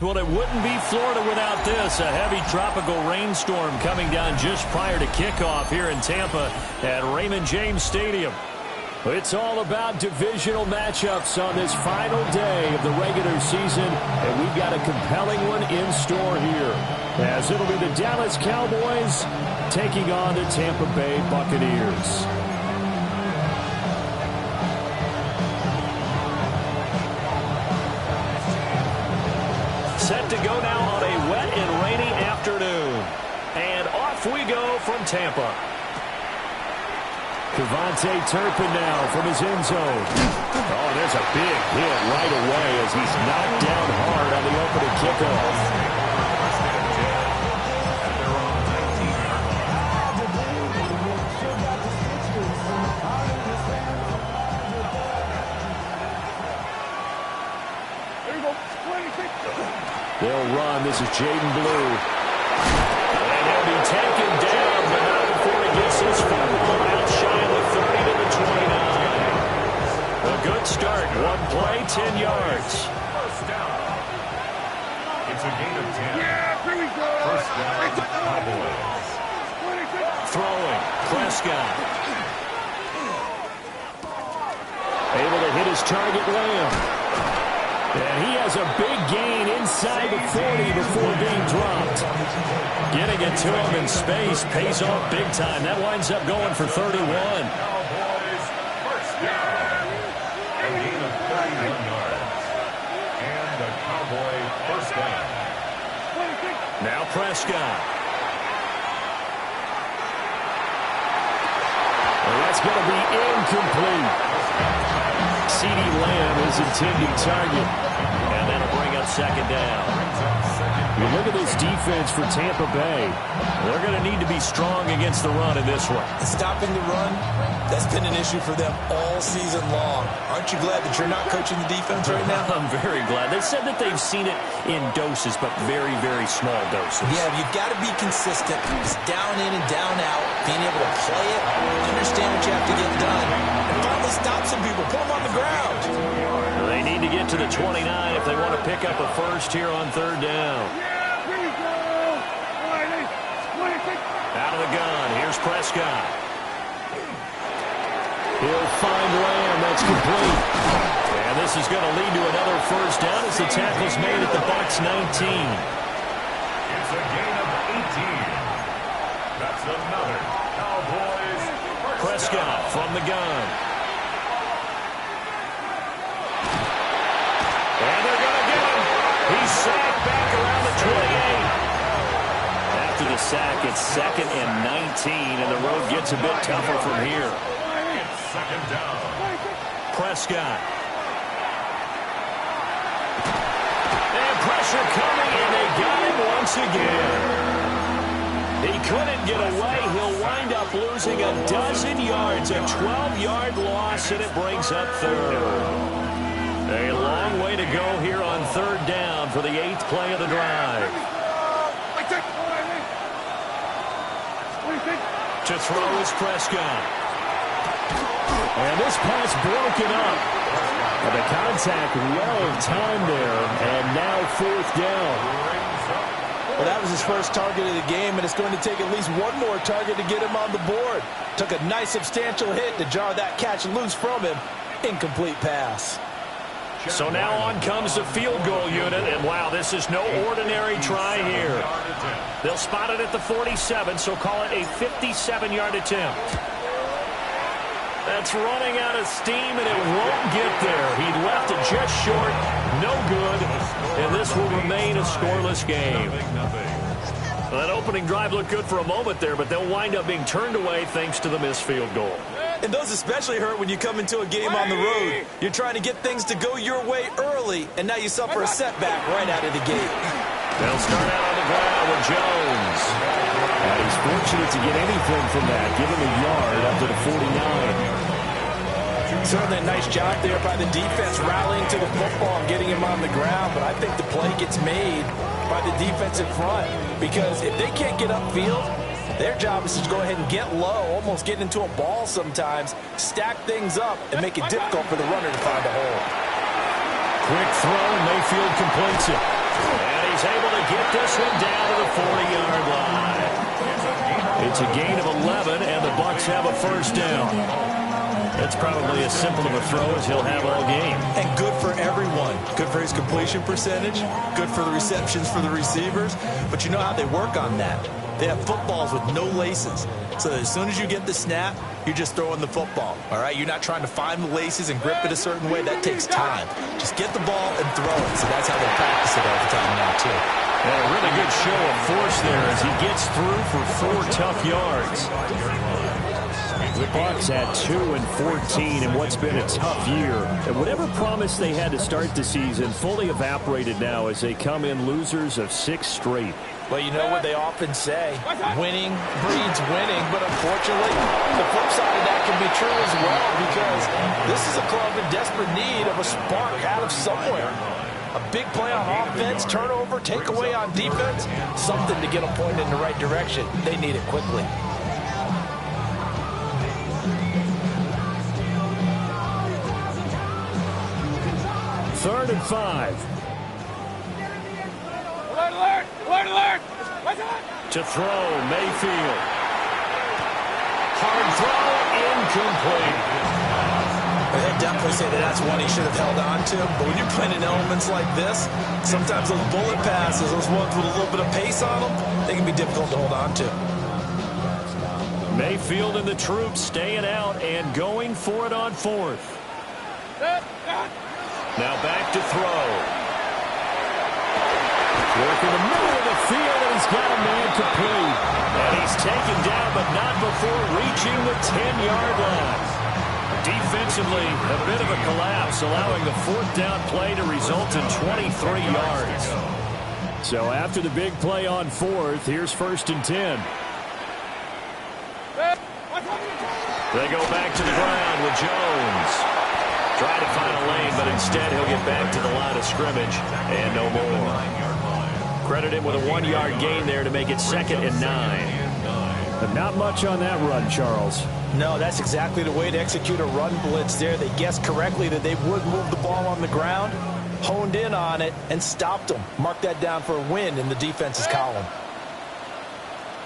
Well, it wouldn't be Florida without this. A heavy tropical rainstorm coming down just prior to kickoff here in Tampa at Raymond James Stadium. It's all about divisional matchups on this final day of the regular season, and we've got a compelling one in store here, as it'll be the Dallas Cowboys taking on the Tampa Bay Buccaneers. Set to go now on a wet and rainy afternoon. And off we go from Tampa. Devontae Turpin now from his end zone. Oh, there's a big hit right away as he's knocked down hard on the opening kickoff. They'll run. This is Jaden Blue. And he'll be taken down, but not before he gets his football out shy of the 30 to the 29. A good start. One play, 10 yards. First down. It's a gain of 10. Yeah, here we go. First down, Cowboys. Throwing. Prescott. Able to hit his target, Lamb. And he has a big gain inside the 40 before being dropped. Getting it to him in space pays off big time. That winds up going for 31. Cowboys first down. A gain of 31 yards. And the Cowboy first down. Now Prescott. And that's going to be incomplete. CeeDee Lamb is intended target. And that'll bring up second down. You look at this defense for Tampa Bay. They're going to need to be strong against the run in this one. Stopping the run, that's been an issue for them all season long. Aren't you glad that you're not coaching the defense right now? I'm very glad. They said that they've seen it in doses, but very, very small doses. Yeah, you've got to be consistent. It's down in and down out, being able to play it, understand what you have to get done, and finally stop some people, put them on the ground. They need to get to the 29 if they want to pick up a first here on third down. Out of the gun, here's Prescott. He'll find Lamb, that's complete. And this is going to lead to another first down as the tackle's made at the Bucs 19. It's a gain of 18. That's another Cowboys first Prescott down. from the gun. And they're going to get him. He's sacked back around the 28. After the sack, it's 2nd and 19, and the road gets a bit tougher from here. It's second down. Prescott. And pressure coming, and they got him once again. He couldn't get away. He'll wind up losing a dozen yards, a 12-yard loss, and it brings up third. A long way to go here on third down for the 8th play of the drive. To throw is Prescott. And this pass broken up. And the contact well timed there. And now 4th down. Well, that was his first target of the game, and it's going to take at least one more target to get him on the board. Took a nice substantial hit to jar that catch loose from him. Incomplete pass. So now on comes the field goal unit, and wow, this is no ordinary try here. They'll spot it at the 47, so call it a 57-yard attempt. That's running out of steam, and it won't get there. He left it just short, no good, and this will remain a scoreless game. Well, that opening drive looked good for a moment there, but they'll wind up being turned away thanks to the missed field goal. And those especially hurt when you come into a game on the road. You're trying to get things to go your way early, and now you suffer a setback right out of the gate. They'll start out on the ground with Jones. And he's fortunate to get anything from that. Give him a yard up to the 49. Certainly a nice job there by the defense rallying to the football and getting him on the ground, but I think the play gets made by the defensive front, because if they can't get upfield, their job is to go ahead and get low, almost get into a ball sometimes, stack things up, and make it difficult for the runner to find a hole. quick throw, and Mayfield completes it. And he's able to get this one down to the 40-yard line. It's a gain of 11, and the Bucs have a first down. That's probably as simple of a throw as he'll have all game. And good for everyone. Good for his completion percentage. Good for the receptions for the receivers. But you know how they work on that. They have footballs with no laces. So as soon as you get the snap, you're just throwing the football. All right? You're not trying to find the laces and grip it a certain way. That takes time. Just get the ball and throw it. So that's how they practice it all the time now, too. And a really good show of force there as he gets through for 4 tough yards. The Bucs at 2-14 in what's been a tough year. And whatever promise they had to start the season fully evaporated now as they come in losers of 6 straight. Well, you know what they often say, winning breeds winning, but unfortunately, the flip side of that can be true as well because this is a club in desperate need of a spark out of somewhere. A big play on offense, turnover, takeaway on defense, something to get them pointed in the right direction. They need it quickly. Third and 5. Alert, alert! Alert, alert! To throw, Mayfield. Hard throw, incomplete. They definitely say that that's one he should have held on to. But when you're playing in elements like this, sometimes those bullet passes, those ones with a little bit of pace on them, they can be difficult to hold on to. Mayfield and the troops staying out and going for it on 4th. Now back to throw. Work in the middle of the field, and he's got a man complete. And he's taken down, but not before reaching the 10-yard line. Defensively, a bit of a collapse, allowing the 4th down play to result in 23 yards. So after the big play on 4th, here's 1st and 10. They go back to the ground with Jones. Try to find a lane, but instead he'll get back to the line of scrimmage and no more. Credit him with a 1-yard gain there to make it 2nd and 9. But not much on that run, Charles. No, that's exactly the way to execute a run blitz there. They guessed correctly that they would move the ball on the ground, honed in on it, and stopped them. Mark that down for a win in the defense's column.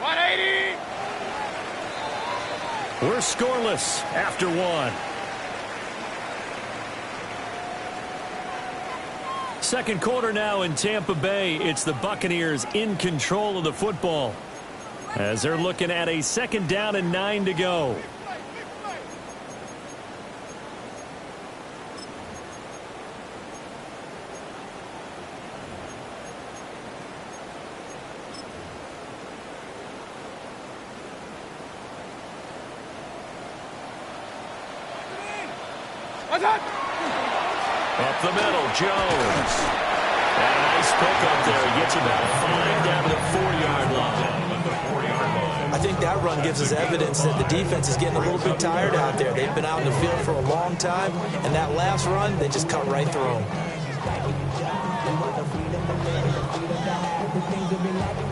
180! We're scoreless after 1. Second quarter now in Tampa Bay. It's the Buccaneers in control of the football as they're looking at a 2nd down and 9 to go. Up the middle, Jones. And a nice pickup there. He gets about 5 down to the 4-yard line. I think that run gives us evidence that the defense is getting a little bit tired out there. They've been out in the field for a long time, and that last run, they just cut right through them.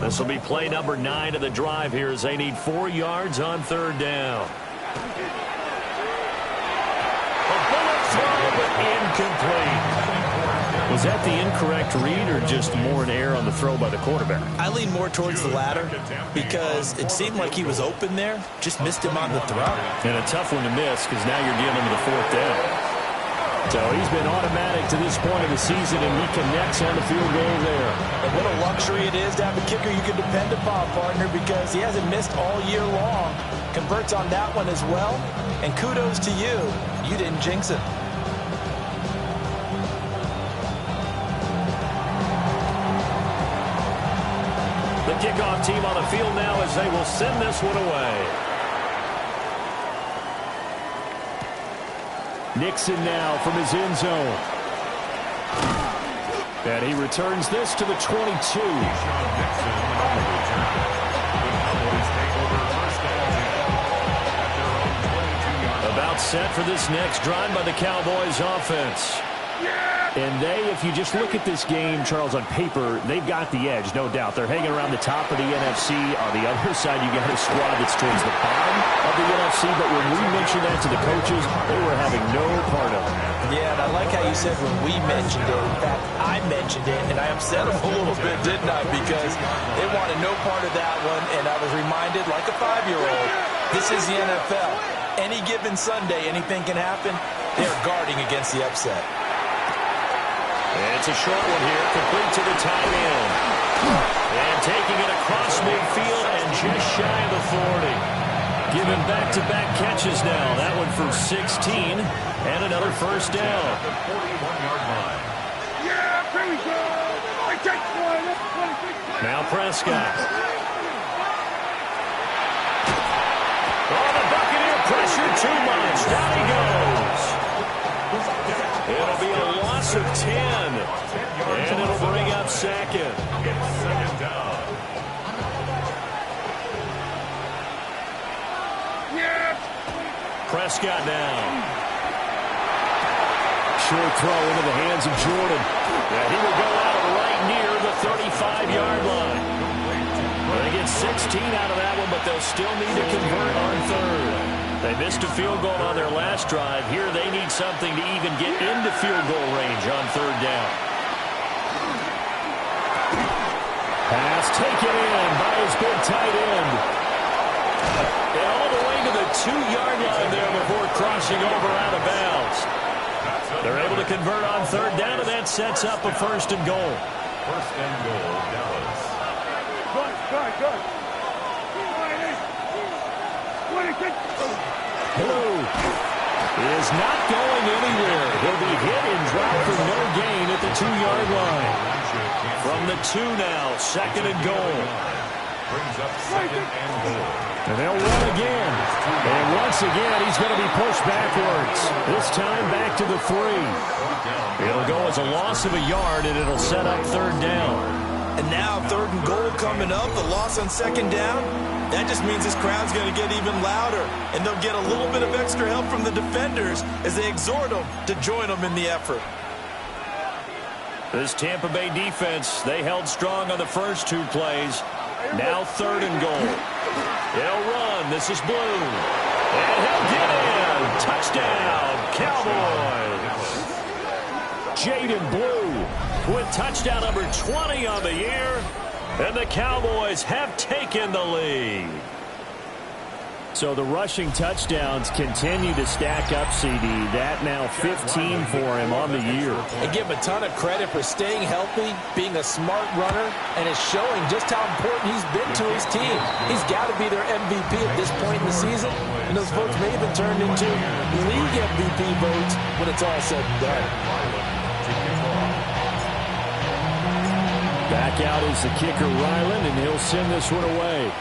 This will be play number 9 of the drive here as they need 4 yards on 3rd down. Incomplete. Was that the incorrect read or just more in air on the throw by the quarterback? I lean more towards the latter because it seemed like he was open there, just missed him on the throw. And a tough one to miss because now you're dealing with a 4th down. So he's been automatic to this point of the season, and he connects on the field goal there. And what a luxury it is to have a kicker you can depend upon, partner, because he hasn't missed all year long. Converts on that one as well, and kudos to you. You didn't jinx it. The kickoff team on the field now as they will send this one away. Nixon now from his end zone. And he returns this to the 22. About set for this next drive by the Cowboys offense. Yeah! And if you just look at this game, Charles, on paper, they've got the edge, no doubt. They're hanging around the top of the NFC. On the other side, you got a squad that's towards the bottom of the NFC. But when we mentioned that to the coaches, they were having no part of it. Yeah, and I like how you said when we mentioned it. In fact, I mentioned it, and I upset them a little bit, didn't I? Because they wanted no part of that one, and I was reminded, like a 5-year-old, this is the NFL. Any given Sunday, anything can happen. They're guarding against the upset. It's a short one here, complete to the tight end. And taking it across midfield and just shy of the 40. Giving back-to-back catches now. That one for 16 and another first down. The 41-yard line. Yeah, here we go. I take one. Now Prescott. Oh, the Buccaneer pressure too much. Down he goes. It'll be a loss of 10. And it'll bring up second. It's second down. Prescott now. Short throw into the hands of Jordan. And he will go out right near the 35-yard line. They get 16 out of that one, but they'll still need to convert on third. They missed a field goal on their last drive. Here they need something to even get into field goal range on third down. Pass taken in by his big tight end. And all the way to the 2-yard line there before crossing over out of bounds. They're able to convert on third down, and that sets up a first and goal. First and goal, Dallas. Good. Blue is not going anywhere. He'll be hit and dropped for no gain at the 2-yard line. From the 2 now, second and goal. Brings up second and goal. And they'll run again. And once again, he's going to be pushed backwards. This time back to the 3. It'll go as a loss of a yard, and it'll set up third down. And now third and goal coming up, the loss on second down. That just means this crowd's going to get even louder. And they'll get a little bit of extra help from the defenders as they exhort them to join them in the effort. This Tampa Bay defense, they held strong on the first 2 plays. Now third and goal. They'll run. This is Blue. And he'll get in. Touchdown, Cowboys. Jaden Blue with touchdown number 20 on the year. And the Cowboys have taken the lead. So the rushing touchdowns continue to stack up, CD. That now 15 for him on the year. And give him a ton of credit for staying healthy, being a smart runner, and is showing just how important he's been to his team. He's got to be their MVP at this point in the season, and those votes may have been turned into league MVP votes when it's all said and done. Back out is the kicker, Ryland, and he'll send this one away.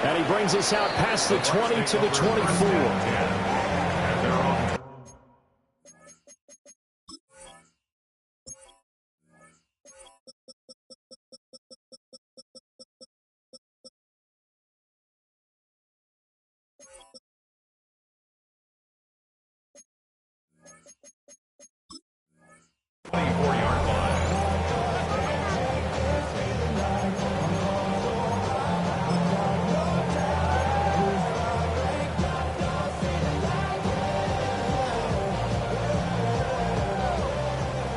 And he brings us out past the 20 to the 24.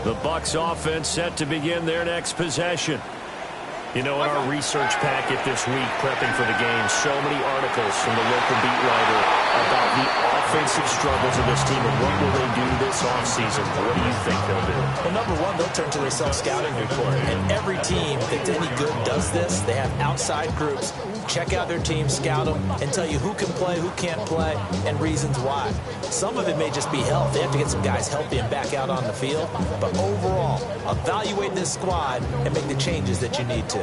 The Bucs offense set to begin their next possession. You know, in our research packet this week, prepping for the game, so many articles from the local beat writer about the offensive struggles of this team and what will they do this offseason. What do you think they'll do? Well, number one, they'll turn to their self-scouting report. And every team that's any good does this. They have outside groups. Check out their team, scout them, and tell you who can play, who can't play, and reasons why. Some of it may just be health. They have to get some guys healthy and back out on the field. But overall, evaluate this squad and make the changes that you need to.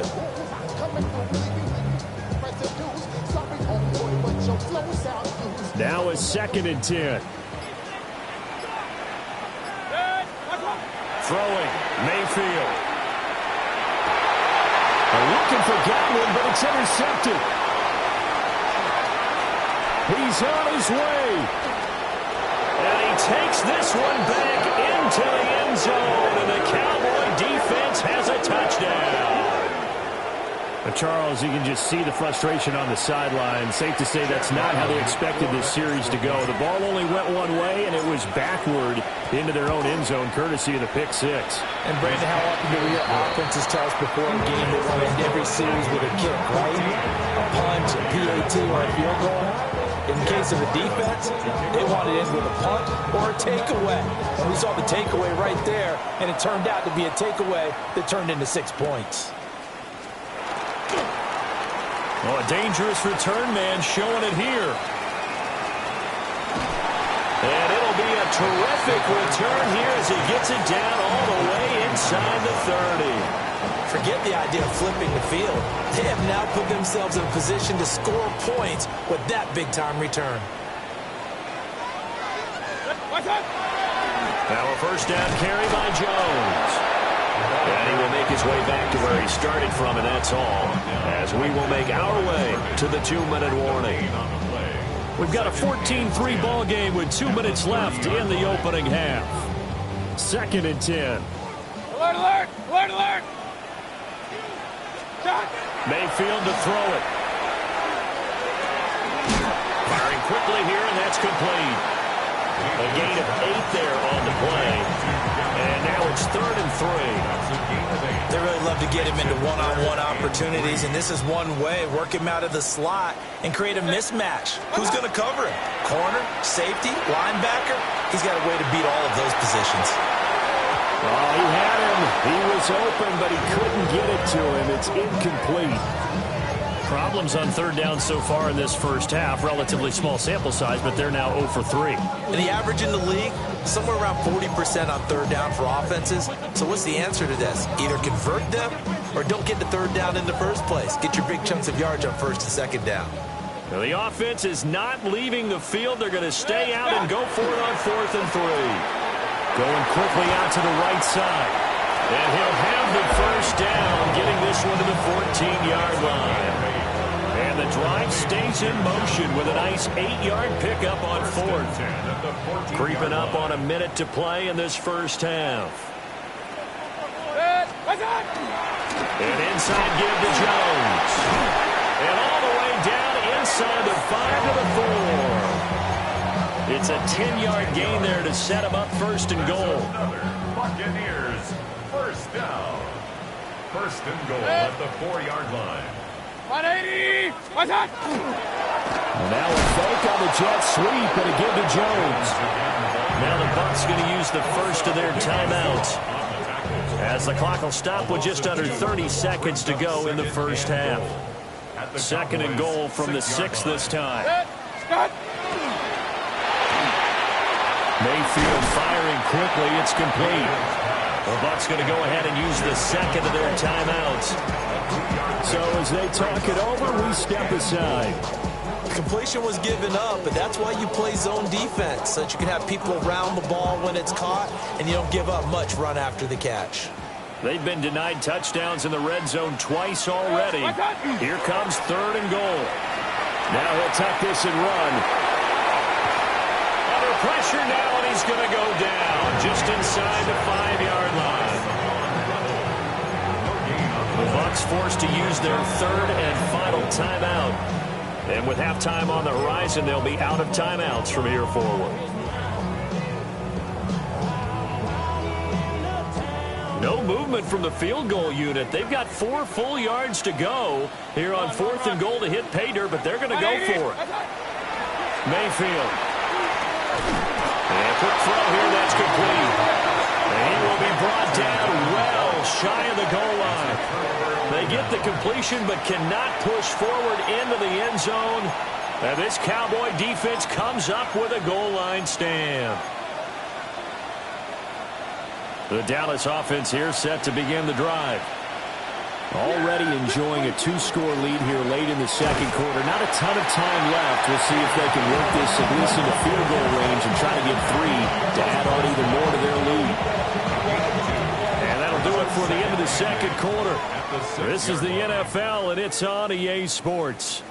Now a second and 10. Throwing, Mayfield. They're looking for Godwin, but it's intercepted. He's on his way. And he takes this one back into the end zone. And the Cowboy defense has a touchdown. Charles, you can just see the frustration on the sideline. Safe to say that's not how they expected this series to go. The ball only went one way, and it was backward into their own end zone, courtesy of the pick six. And, Brandon, how often do we hear offenses tell us before a game they want to end every series with a kick, right? A punch, a PAT, or a field goal. In the case of the defense, they want to end with a punt or a takeaway. And we saw the takeaway right there, and it turned out to be a takeaway that turned into 6 points. Oh, a dangerous return man showing it here. And it'll be a terrific return here as he gets it down all the way inside the 30. Forget the idea of flipping the field. They have now put themselves in a position to score points with that big-time return. Now a first down carry by Jones. And he will make his way back to where he started from, and that's all, as we will make our way to the 2-minute warning. We've got a 14-3 ball game with 2 minutes left in the opening half. 2nd and 10. Alert, alert, alert, alert. Shot. Mayfield to throw it. Firing quickly here, and that's complete. A gain of 8 there on the play. And now it's 3rd and 3. They really love to get him into one-on-one opportunities, and this is one way. Work him out of the slot and create a mismatch. Who's going to cover him? Corner, safety, linebacker? He's got a way to beat all of those positions. Oh, he had him. He was open, but he couldn't get it to him. It's incomplete. Problems on 3rd down so far in this first half. Relatively small sample size, but they're now 0 for 3. And the average in the league, somewhere around 40% on 3rd down for offenses. So what's the answer to this? Either convert them or don't get to 3rd down in the first place. Get your big chunks of yards on 1st and 2nd down. Now the offense is not leaving the field. They're going to stay out and go for it on 4th and 3. Going quickly out to the right side. And he'll have the first down, getting this one to the 14-yard line. And the drive stays in motion with a nice 8-yard pickup on 4th. Creeping up on a minute to play in this first half. And inside give to Jones. And all the way down inside the 5 to the 4. It's a 10-yard gain there to set him up 1st and goal. Buccaneers, 1st down. 1st and goal at the 4-yard line. 180! What's that? Now a fake on the jet sweep and a give to Jones. Now the Bucs going to use the first of their timeouts, as the clock will stop with just under 30 seconds to go in the first half. 2nd and goal from the 6 this time. Mayfield firing quickly. It's complete. The Bucs going to go ahead and use the 2nd of their timeouts. So as they talk it over, we step aside. Completion was given up, but that's why you play zone defense, so that you can have people around the ball when it's caught, and you don't give up much run after the catch. They've been denied touchdowns in the red zone twice already. Here comes 3rd and goal. Now he'll tuck this and run. Under pressure now, and he's going to go down just inside the 5-yard line. The Bucs forced to use their 3rd and final timeout. And with halftime on the horizon, they'll be out of timeouts from here forward. No movement from the field goal unit. They've got 4 full yards to go here on 4th and goal to hit pay dirt, but they're going to go for it. Mayfield. And quick throw here, that's complete. And he will be brought down well shy of the goal line. They get the completion but cannot push forward into the end zone. And this Cowboy defense comes up with a goal line stand. The Dallas offense here set to begin the drive. Already enjoying a 2-score lead here late in the 2nd quarter. Not a ton of time left. We'll see if they can work this at least into field goal range and try to get 3 to add on even more to their lead. And that'll do it for the end of the 2nd quarter. This is the NFL, and it's on EA Sports.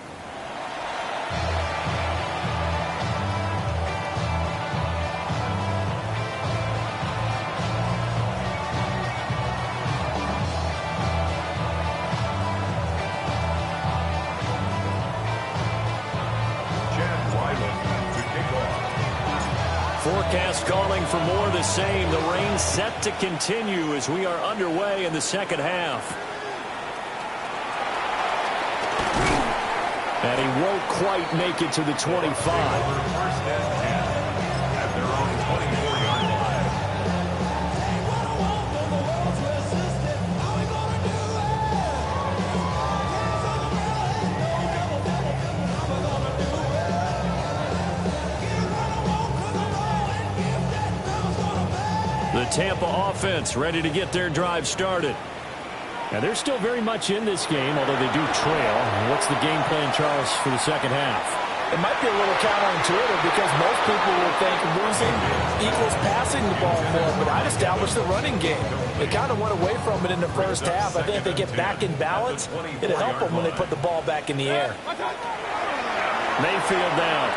Forecast calling for more of the same. The rain set to continue as we are underway in the second half. And he won't quite make it to the 25. First and 10 at their own 24-yard line. The Tampa offense ready to get their drive started. And they're still very much in this game, although they do trail. What's the game plan, Charles, for the second half? It might be a little counterintuitive because most people would think losing equals passing the ball more, but I'd establish the running game. They kind of went away from it in the first half. I think if they get back in balance, it'll help them when they put the ball back in the air. Mayfield down.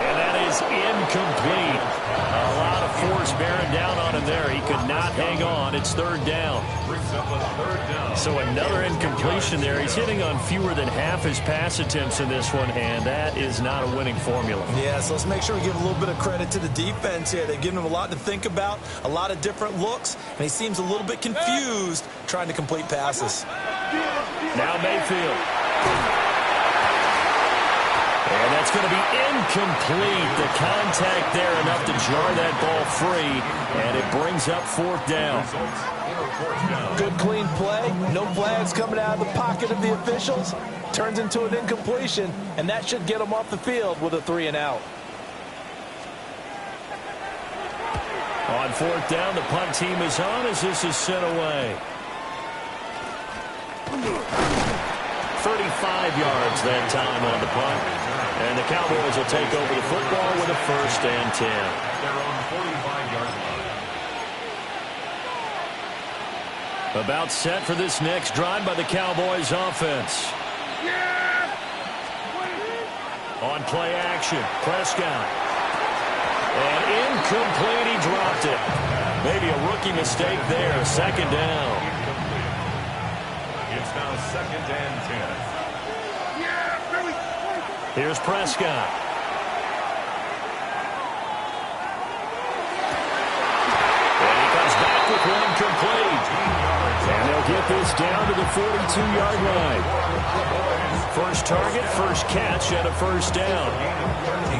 And that is incomplete. A lot of force bearing down on him there. He could not hang on. It's third down. So another incompletion there. He's hitting on fewer than half his pass attempts in this one, and that is not a winning formula. Yeah, so let's make sure we give a little bit of credit to the defense here. They've given him a lot to think about, a lot of different looks, and he seems a little bit confused trying to complete passes. Now Mayfield. And that's going to be incomplete. The contact there enough to jar that ball free, and it brings up fourth down. Good clean play. No flags coming out of the pocket of the officials. Turns into an incompletion, and that should get them off the field with a 3-and-out. On fourth down, the punt team is on as this is sent away. 35 yards that time on the punt. And the Cowboys will take over the football with a first and 10. Their own 45-yard line. About set for this next drive by the Cowboys offense. On play action, Prescott. And incomplete, he dropped it. Maybe a rookie mistake there, second down. It's now second and 10. Here's Prescott. And he comes back with one complete. And they'll get this down to the 42-yard line. First target, first catch, and a first down.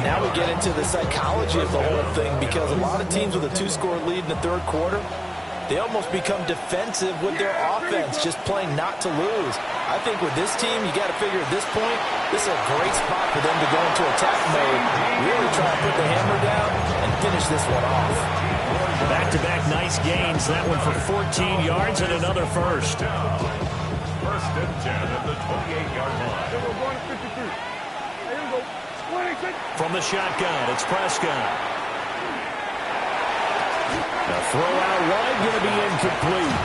Now we get into the psychology of the whole thing because a lot of teams with a 2-score lead in the third quarter, they almost become defensive with their offense, just playing not to lose. I think with this team, you got to figure at this point, this is a great spot for them to go into attack mode, really try to put the hammer down and finish this one off. Back-to-back nice gains. That one for 14 yards and another first. First and 10 at the 28-yard line. From the shotgun, it's Prescott. The throw out wide going to be incomplete.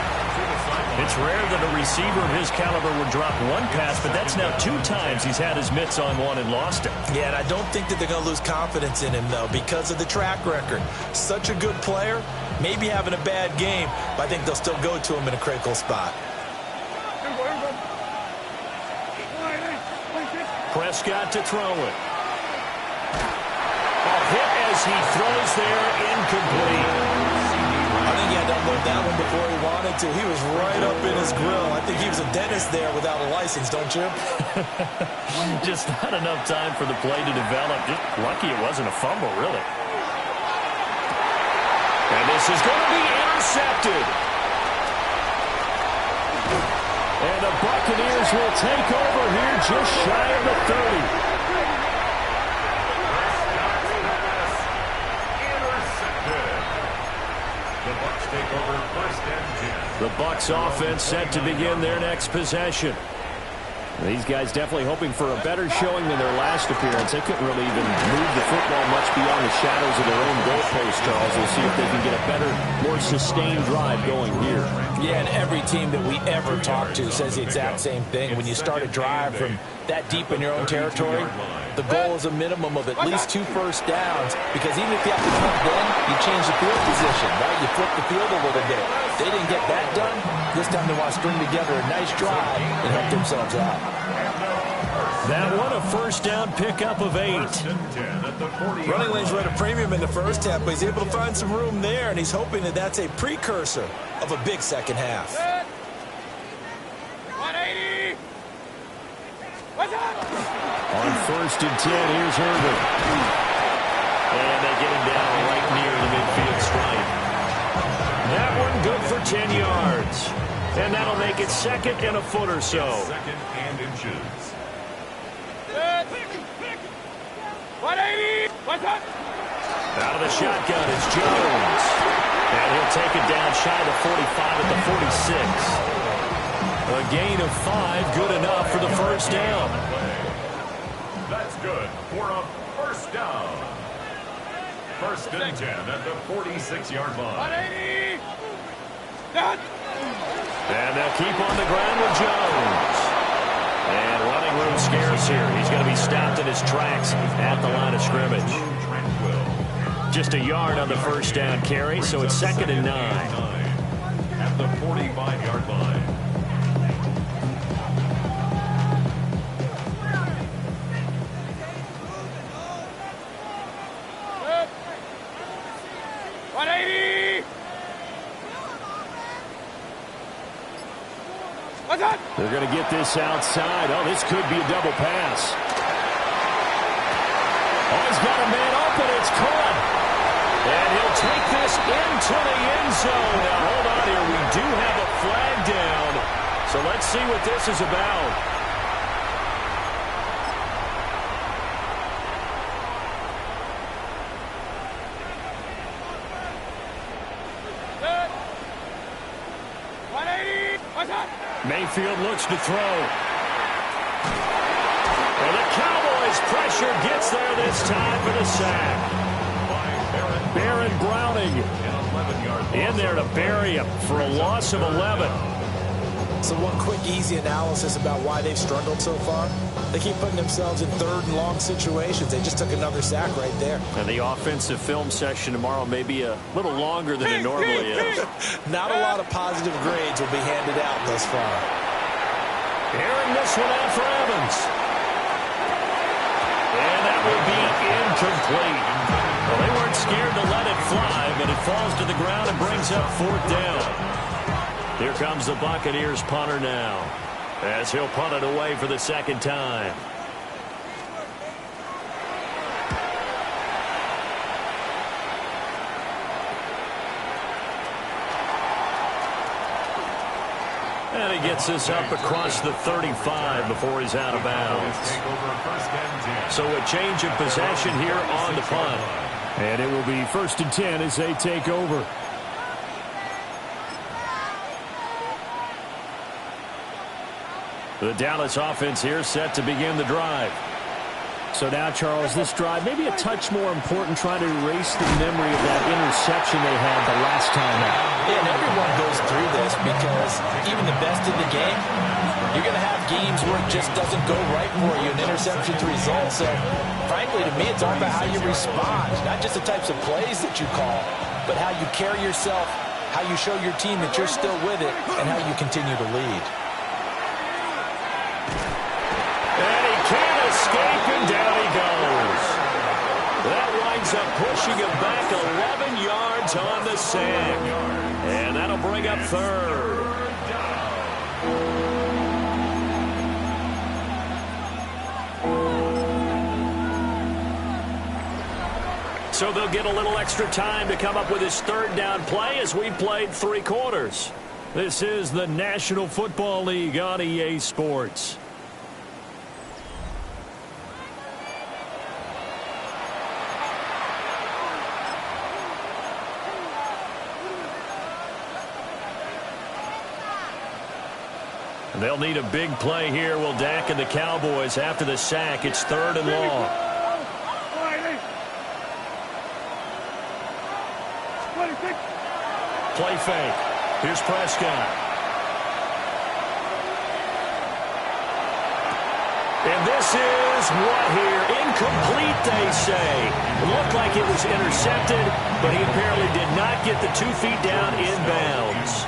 It's rare that a receiver of his caliber would drop one pass, but that's now 2 times he's had his mitts on one and lost it. Yeah, and I don't think that they're going to lose confidence in him, though, because of the track record. Such a good player, maybe having a bad game, but I think they'll still go to him in a critical spot. Prescott to throw it. A hit as he throws there, incomplete. I think he had to unload that one before he wanted to. He was right up in his grill. I think he was a dentist there without a license, don't you? Just not enough time for the play to develop. Just lucky it wasn't a fumble, really. And this is going to be intercepted. And the Buccaneers will take over here just shy of the 30. The Bucs offense set to begin their next possession. These guys definitely hoping for a better showing than their last appearance. They couldn't really even move the football much beyond the shadows of their own goalpost, Charles. We'll see if they can get a better, more sustained drive going here. Yeah, and every team that we ever talk to says the exact same thing. When you start a drive from that deep in your own territory, the goal is a minimum of at least 2 first downs, because even if you have to punt then, you change the field position, right? You flip the field a little bit. They didn't get that done. This time they want to string together a nice drive and help themselves out. That one a first down pickup of 8. Running lanes were at a premium in the first half, but he's able to find some room there, and he's hoping that that's a precursor of a big second half. 180. What's up? On first and 10, here's Herbert. And they get him down right near the midfield stripe. That one good for 10 yards. And that'll make it second and a foot or so. Second and inches. 180. What's up? Out of the shotgun, it's Jones. And he'll take it down shy of the 45 at the 46. A gain of 5, good enough for the first down. That's good for a first down. First and 10 at the 46-yard line. 180. Done. And they'll keep on the ground with Jones. And running room scarce here. He's going to be stopped in his tracks at the line of scrimmage. Just a yard on the first down carry, so it's second and 9. At the 45-yard line. They're going to get this outside. Oh, this could be a double pass. Oh, he's got a man open. It's caught. And he'll take this into the end zone. Now, hold on here. We do have a flag down. So let's see what this is about. Mayfield looks to throw. And the Cowboys' pressure gets there this time for the sack. Baron Browning in there to bury him for a loss of 11. So one quick, easy analysis about why they've struggled so far. They keep putting themselves in third and long situations. They just took another sack right there. And the offensive film session tomorrow may be a little longer than it normally is. Not a lot of positive grades will be handed out thus far. Airing this one out for Evans. And that will be incomplete. Well, they weren't scared to let it fly, but it falls to the ground and brings up fourth down. Here comes the Buccaneers punter now, as he'll punt it away for the second time. And he gets this up across the 35 before he's out of bounds. So a change of possession here on the punt. And it will be first and 10 as they take over. The Dallas offense here set to begin the drive. So now, Charles, this drive maybe a touch more important, trying to erase the memory of that interception they had the last time out. Yeah, and everyone goes through this because even the best in the game, you're going to have games where it just doesn't go right for you, and interceptions result. So, frankly, to me, it's all about how you respond, not just the types of plays that you call, but how you carry yourself, how you show your team that you're still with it, and how you continue to lead. Escape, and down he goes. That winds up pushing him back 11 yards on the sack. And that'll bring up third. So they'll get a little extra time to come up with his third down play as we played 3 quarters. This is the National Football League on EA Sports. They'll need a big play here. Will Dak and the Cowboys after the sack. It's third and long. Play fake. Here's Prescott. And this is what here? Incomplete, they say. It looked like it was intercepted, but he apparently did not get the 2 feet down inbounds.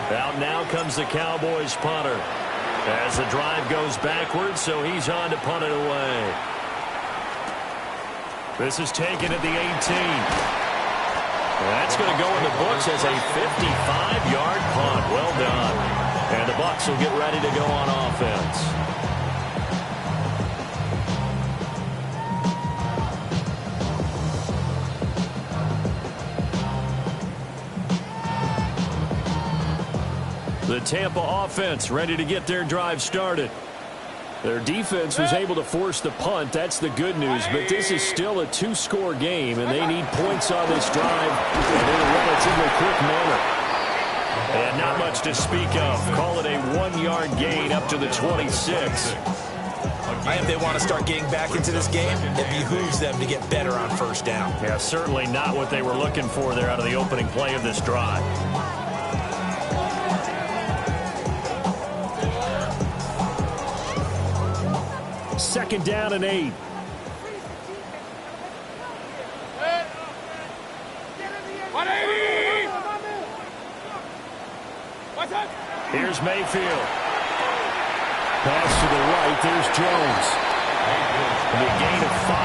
Out now comes the Cowboys punter. As the drive goes backwards, so he's on to punt it away. This is taken at the 18. That's going to go in the books as a 55-yard punt. Well done. And the Bucs will get ready to go on offense. The Tampa offense ready to get their drive started. Their defense was able to force the punt. That's the good news. But this is still a two-score game, and they need points on this drive and in a relatively quick manner. And not much to speak of. Call it a 1-yard gain up to the 26. And if they want to start getting back into this game, it behooves them to get better on first down. Yeah, certainly not what they were looking for there out of the opening play of this drive. Second down and 8. Here's Mayfield. Pass to the right. There's Jones. And a gain of 5.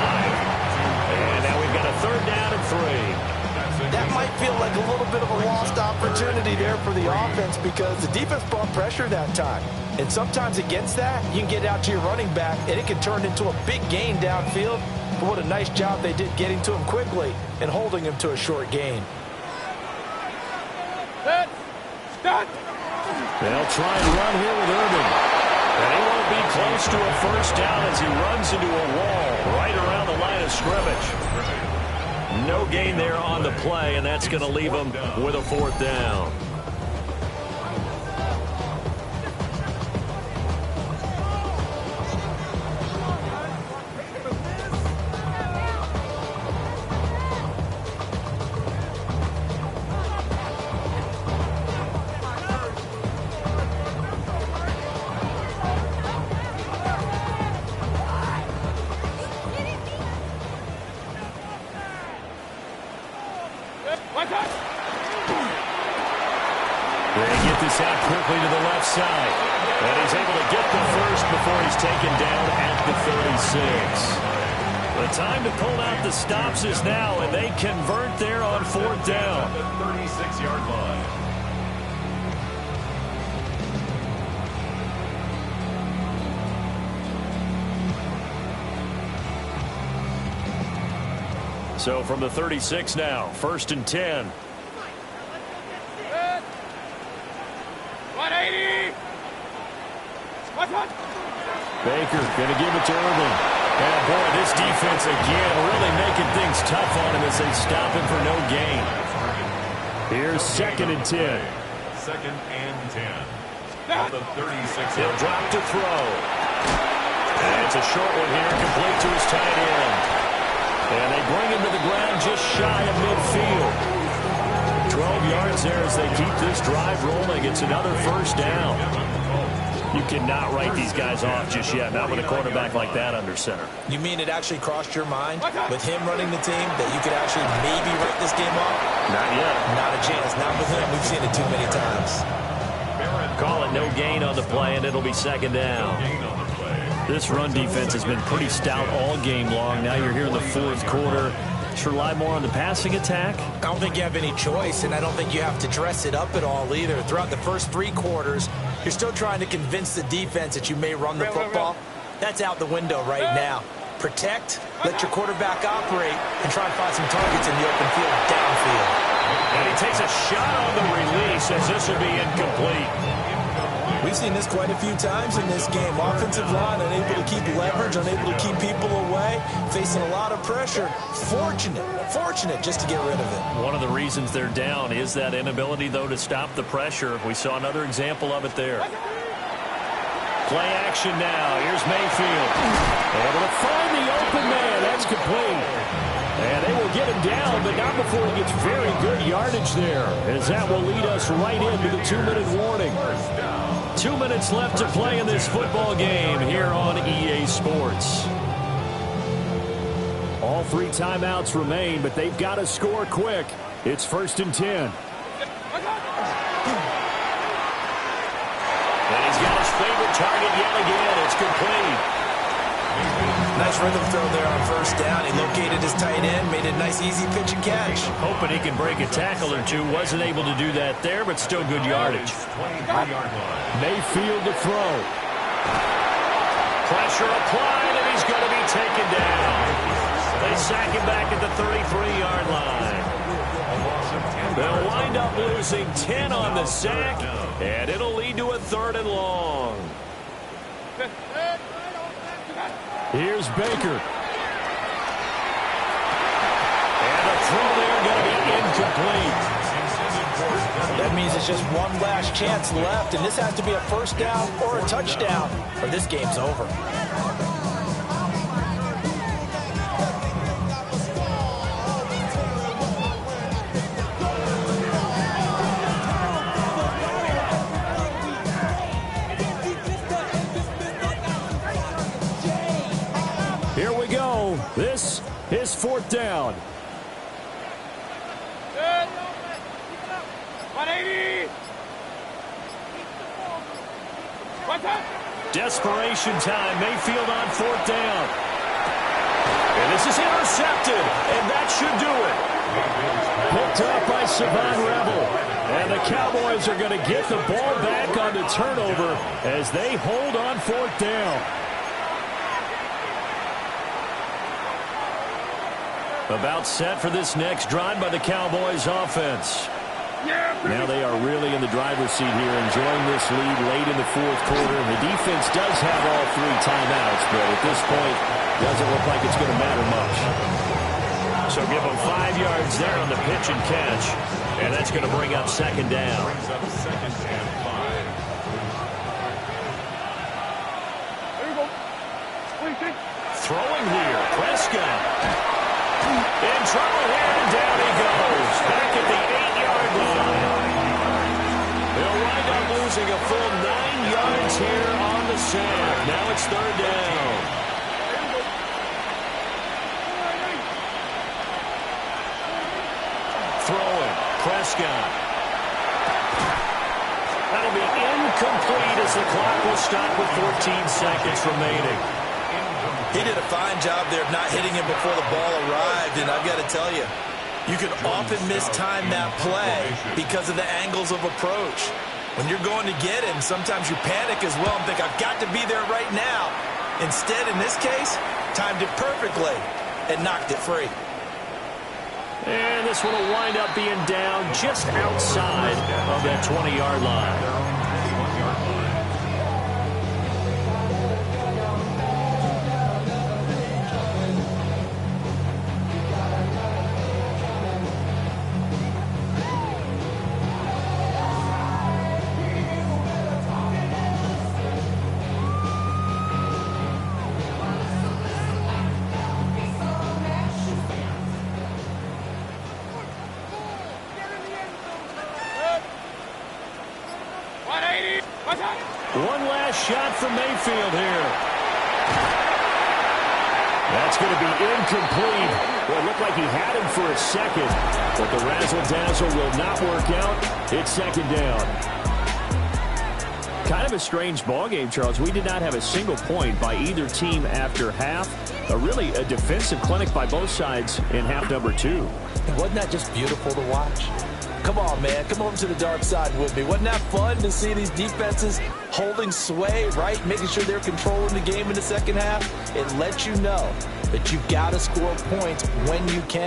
And now we've got a third down and 3. That might feel like a little bit of a lost opportunity there for the offense because the defense brought pressure that time. And sometimes against that, you can get out to your running back, and it can turn into a big gain downfield. But what a nice job they did getting to him quickly and holding him to a short gain. They'll try and run here with Urban. And he won't be close to a first down as he runs into a wall right around the line of scrimmage. No gain there on the play, and that's going to leave him with a fourth down. They get this out quickly to the left side. And he's able to get the first before he's taken down at the 36. The time to pull out the stops is now, and they convert there on fourth down. The 36-yard line. So from the 36 now, first and 10. 180. Baker going to give it to Irving. And boy, this defense again really making things tough on him as they stop him for no gain. Here's second and 10. Second and 10. At the 36. He'll drop to throw. And it's a short one here, complete to his tight end. And they bring him to the ground just shy of midfield. 12 yards there as they keep this drive rolling. It's another first down. You cannot write these guys off just yet, not with a quarterback like that under center. You mean it actually crossed your mind with him running the team that you could actually maybe write this game off? Not yet. Not a chance. Not with him. We've seen it too many times. Call it no gain on the play, and it'll be second down. This run defense has been pretty stout all game long. Now you're here in the fourth quarter. Should rely more on the passing attack? I don't think you have any choice, and I don't think you have to dress it up at all either. Throughout the first 3 quarters, you're still trying to convince the defense that you may run the football. That's out the window right now. Protect, let your quarterback operate, and try and find some targets in the open field downfield. And he takes a shot on the release as this will be incomplete. We've seen this quite a few times in this game. Offensive line unable to keep leverage, unable to keep people away, facing a lot of pressure. Fortunate just to get rid of it. One of the reasons they're down is that inability, though, to stop the pressure. We saw another example of it there. Play action now. Here's Mayfield. Able to find the open man. That's complete. And they will get him down, but not before he gets very good yardage there, as that will lead us right into the 2-minute warning. 2 minutes left to play in this football game here on EA Sports. All 3 timeouts remain, but they've got to score quick. It's first and 10. And he's got his favorite target yet again. It's complete. Nice rhythm throw there on first down. He located his tight end, made a nice easy pitch and catch. Hoping he can break a tackle or two. Wasn't able to do that there, but still good yardage. 23-yard line. Mayfield to throw. Pressure applied, and he's going to be taken down. They sack him back at the 33-yard line. They'll wind up losing 10 on the sack, and it'll lead to a 3rd and long. Here's Baker. And a throw there going to be incomplete. That means it's just one last chance left, and this has to be a first down or a touchdown, or this game's over. Here we go. This is 4th down. 180. Desperation time. Mayfield on 4th down. And this is intercepted. And that should do it. Picked up by Savon Rebel. And the Cowboys are going to get the ball back on the turnover as they hold on 4th down. About set for this next drive by the Cowboys offense. Now they are really in the driver's seat here, enjoying this lead late in the 4th quarter. The defense does have all 3 timeouts, but at this point, doesn't look like it's going to matter much. So give them 5 yards there on the pitch and catch, and that's going to bring up 2nd down. Brings up 2nd and 5. There you go. Throwing here, Prescott. In trouble here, and down he goes. Back at the 8-yard line. They'll wind up losing a full 9 yards here on the sack. Now it's 3rd down. Throwing, Prescott. That'll be incomplete as the clock will stop with 14 seconds remaining. He did a fine job there of not hitting him before the ball arrived, and I've got to tell you, you can often mistime that play because of the angles of approach. When you're going to get him, sometimes you panic as well and think, I've got to be there right now. Instead, in this case, timed it perfectly and knocked it free. And this one will wind up being down just outside of that 20-yard line. One last shot from Mayfield here. That's going to be incomplete. Well, it looked like he had him for a second, but the razzle-dazzle will not work out. It's 2nd down. Kind of a strange ballgame, Charles. We did not have a single point by either team after half. Really a defensive clinic by both sides in half number 2. Wasn't that just beautiful to watch? Come on, man. Come over to the dark side with me. Wasn't that fun to see these defenses holding sway, right? Making sure they're controlling the game in the second half. It lets you know that you've got to score points when you can.